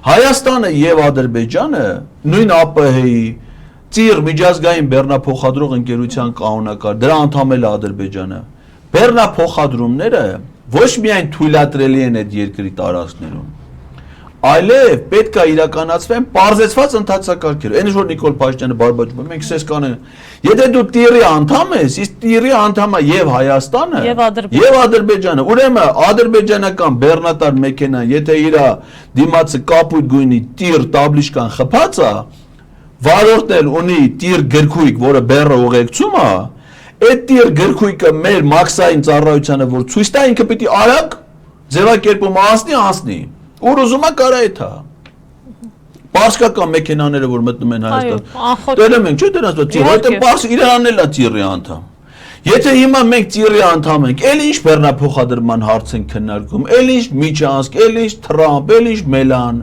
Հայաստանը եւ Ադրբեջանը նույն ԱՊՀ-ի ծիր միջազգային բեռնափոխադրող ընկերության կանոնակարգ դրա անդամ է Ադրբեջանը բեռնափոխադրումները ոչ միայն թույլատրելի են այդ երկրի տարածքներում այլև պետք է իրականացվեն պարզեցված ընթացակարգերով այն որ Նիկոլ Փաշինյանը բարբաջում է մենք ցես կանեն եթե դու տիրի անդամ ես իսկ տիրի անդամը եւ Հայաստանը եւ Ադրբեջանը ուրեմն ադրբեջանական բեռնատար մեքենան եթե իր դիմացը կապույտ գույնի տիր տաբլիշկան խփած է վարորդն էլ ունի տիր գրքույկ որը բեռը ուղեկցում է այդ տիր գրքույկը մեր մաքսային ծառայությանը որ ցույց տա ինքը պիտի արագ ձևակերպում անցնի ուր ուզում է կարա էթա պարսկական մեքենաները որ մտնում են Հայաստան դերում ենք չէ դրանց տիրը պարս Իրանն էլ է տիրի անդամ եթե հիմա մենք տիրի անդամ ենք էլ ինչ բեռնափոխադրման հարց են քննարկում էլ ինչ միջանցք էլ ինչ Թրամփ էլ ինչ Մելան